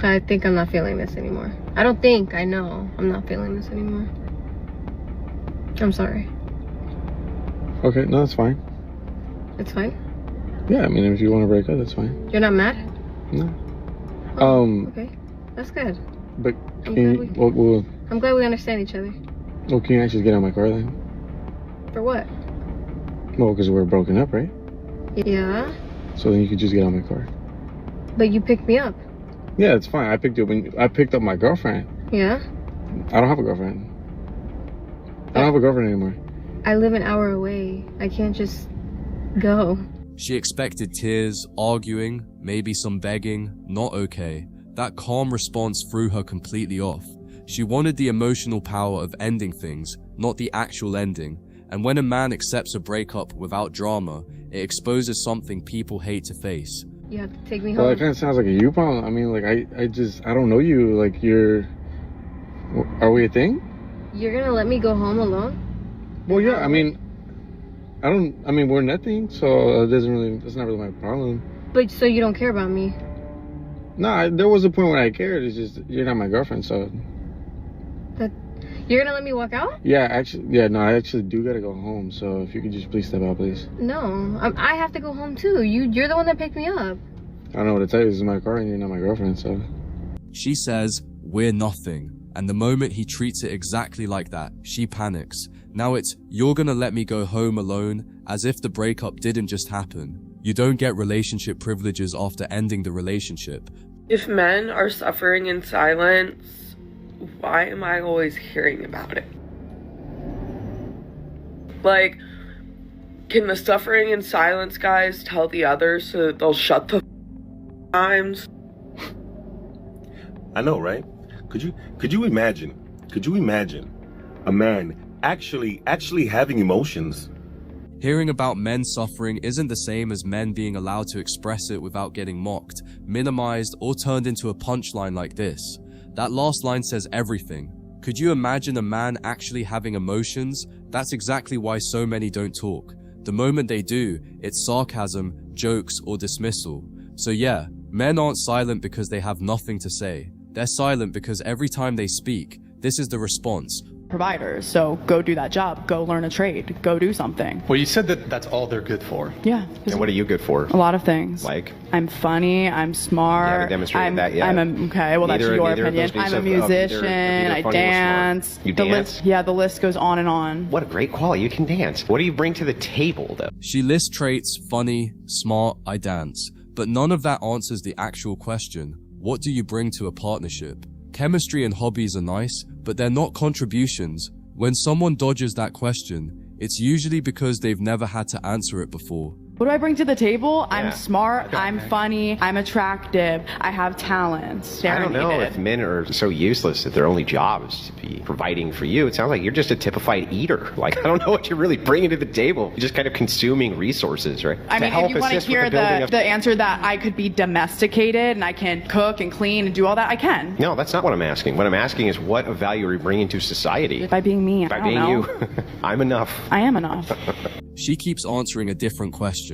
I think I'm not feeling this anymore. I don't think, I know I'm not feeling this anymore. I'm sorry. Okay, no, that's fine. It's fine? Yeah, I mean, if you want to break up, that's fine. You're not mad? No. Okay. That's good. But I'm glad we understand each other. Well, can you actually get out of my car then? For what? Well, because we're broken up, right? Yeah. So then you could just get out of my car. But you picked me up. Yeah, it's fine. I picked you up when I picked up my girlfriend. Yeah? I don't have a girlfriend. I don't have a girlfriend anymore. I live an hour away. I can't just go. She expected tears, arguing, maybe some begging. Not okay. That calm response threw her completely off. She wanted the emotional power of ending things, not the actual ending. And when a man accepts a breakup without drama, it exposes something people hate to face. You have to take me home. Well, it kind of sounds like a you problem. I mean, like, I don't know you. Like, are we a thing? You're gonna let me go home alone? Well, yeah, I mean, we're nothing, so that's not really my problem. But, so you don't care about me? No, there was a point when I cared. It's just, you're not my girlfriend, so. You're gonna let me walk out? Yeah, I actually do gotta go home, so if you could just please step out, please. No, I have to go home too. You're the one that picked me up. I don't know what to tell you. This is my car and you're not my girlfriend, so. She says, "We're nothing." And the moment he treats it exactly like that, she panics. Now it's, "You're gonna let me go home alone," as if the breakup didn't just happen. You don't get relationship privileges after ending the relationship. If men are suffering in silence, why am I always hearing about it? Like, can the suffering in silence guys tell the others so that they'll shut the times? I know, right? Could you imagine a man actually having emotions? Hearing about men suffering isn't the same as men being allowed to express it without getting mocked, minimized, or turned into a punchline like this. That last line says everything. Could you imagine a man actually having emotions? That's exactly why so many don't talk. The moment they do, it's sarcasm, jokes, or dismissal. So yeah, men aren't silent because they have nothing to say. They're silent because every time they speak, this is the response. Providers, so go do that job, go learn a trade, go do something. Well, you said that that's all they're good for. Yeah. And what are you good for? A lot of things. Like? I'm funny, I'm smart. You haven't demonstrated that yet. Okay, well, that's your opinion. I'm a musician, I dance. You dance? The list goes on and on. What a great quality, you can dance. What do you bring to the table, though? She lists traits, funny, smart, I dance. But none of that answers the actual question. What do you bring to a partnership? Chemistry and hobbies are nice, but they're not contributions. When someone dodges that question, it's usually because they've never had to answer it before. What do I bring to the table? Yeah. I'm smart, I'm funny, I'm attractive, I have talents. I don't know if men are so useless that their only job is to be providing for you. It sounds like you're just a typified eater. Like, I don't know what you're really bringing to the table. You're just kind of consuming resources, right? I mean, if you want to hear the answer that I could be domesticated and I can cook and clean and do all that, I can. No, that's not what I'm asking. What I'm asking is what of value are you bringing to society? By being me, By being you. I'm enough. I am enough. She keeps answering a different question.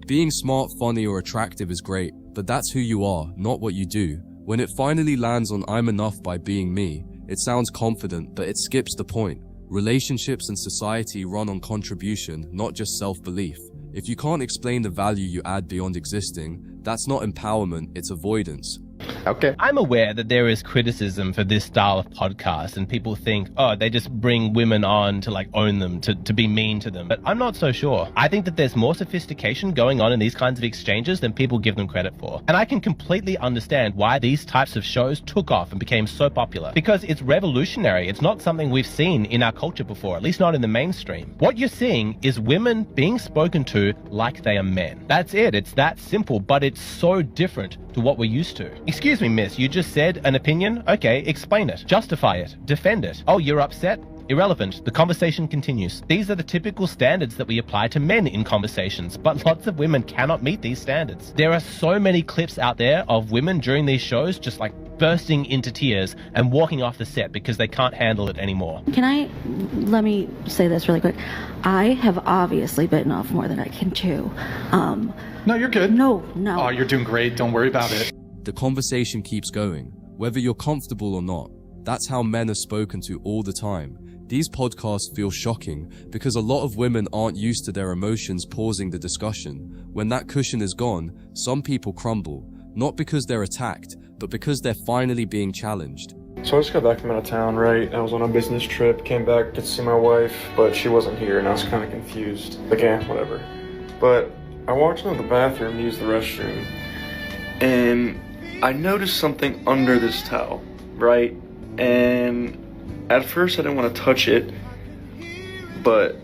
Being smart, funny, or attractive is great, but that's who you are, not what you do. When it finally lands on "I'm enough by being me," it sounds confident, but it skips the point. Relationships and society run on contribution, not just self-belief. If you can't explain the value you add beyond existing, that's not empowerment, it's avoidance. Okay. I'm aware that there is criticism for this style of podcast, and people think, oh, they just bring women on to like own them, to be mean to them. But I'm not so sure. I think that there's more sophistication going on in these kinds of exchanges than people give them credit for. And I can completely understand why these types of shows took off and became so popular. Because it's revolutionary. It's not something we've seen in our culture before, at least not in the mainstream. What you're seeing is women being spoken to like they are men. That's it. It's that simple, but it's so different to what we're used to. Excuse me, miss, you just said an opinion? Okay, explain it. Justify it. Defend it. Oh, you're upset? Irrelevant. The conversation continues. These are the typical standards that we apply to men in conversations, but lots of women cannot meet these standards. There are so many clips out there of women during these shows just like bursting into tears and walking off the set because they can't handle it anymore. Let me say this really quick. I have obviously bitten off more than I can chew. No, you're good. No. Oh, you're doing great. Don't worry about it. The conversation keeps going. whether you're comfortable or not. That's how men are spoken to all the time. These podcasts feel shocking because a lot of women aren't used to their emotions pausing the discussion. When that cushion is gone, some people crumble, not because they're attacked, but because they're finally being challenged. So I just got back from out of town, right? I was on a business trip, came back to see my wife, but she wasn't here and I was kind of confused. Like, whatever. But I walked into the bathroom to use the restroom and I noticed something under this towel, right? And at first I didn't want to touch it, but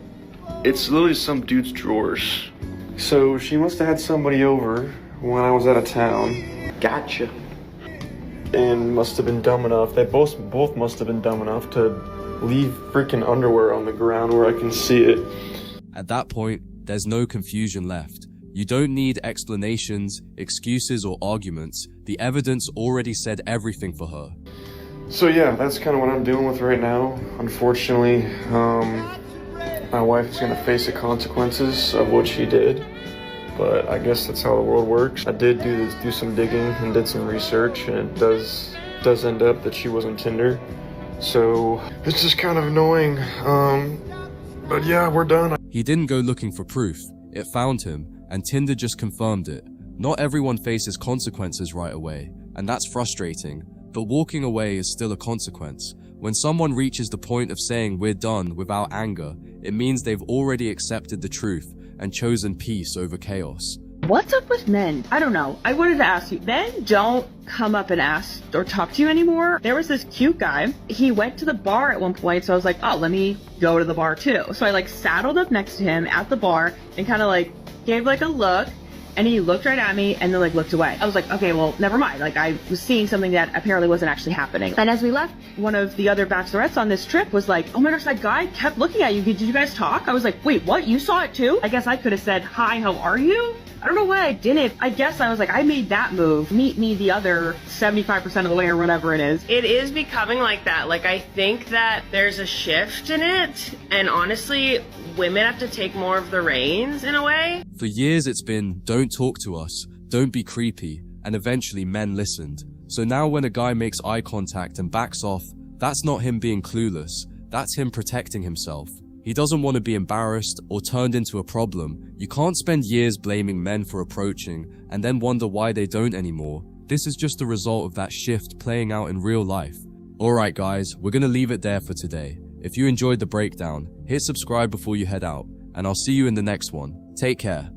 it's literally some dude's drawers. So she must have had somebody over when I was out of town. Gotcha. And must have been dumb enough, they both must have been dumb enough to leave freaking underwear on the ground where I can see it. At that point, there's no confusion left. You don't need explanations, excuses, or arguments. The evidence already said everything for her. So yeah, that's kind of what I'm dealing with right now. Unfortunately, my wife is going to face the consequences of what she did. But I guess that's how the world works. I did do some digging and did some research, and it does end up that she was on Tinder. So it's just kind of annoying. But yeah, we're done. He didn't go looking for proof. It found him, and Tinder just confirmed it. Not everyone faces consequences right away, and that's frustrating. But walking away is still a consequence. When someone reaches the point of saying we're done without anger, it means they've already accepted the truth and chosen peace over chaos. What's up with men? I don't know. I wanted to ask you, men don't come up and ask or talk to you anymore. There was this cute guy. He went to the bar at one point, so I was like, oh, let me go to the bar too. So I saddled up next to him at the bar and kind of gave a look, and he looked right at me and then looked away. I was like, okay, well, never mind. I was seeing something that apparently wasn't actually happening. And as we left, one of the other bachelorettes on this trip was like, oh my gosh, that guy kept looking at you. Did you guys talk? I was like, wait, what? You saw it too? I guess I could have said, hi, how are you? I don't know why I didn't. I guess I was like, I made that move. Meet me the other 75% of the way or whatever it is. It is becoming like that. I think that there's a shift in it. And honestly, women have to take more of the reins in a way. For years it's been, don't talk to us, don't be creepy, and eventually men listened. So now when a guy makes eye contact and backs off, that's not him being clueless, that's him protecting himself. He doesn't want to be embarrassed or turned into a problem. You can't spend years blaming men for approaching and then wonder why they don't anymore. This is just the result of that shift playing out in real life. Alright guys, we're gonna leave it there for today. If you enjoyed the breakdown, hit subscribe before you head out, and I'll see you in the next one. Take care.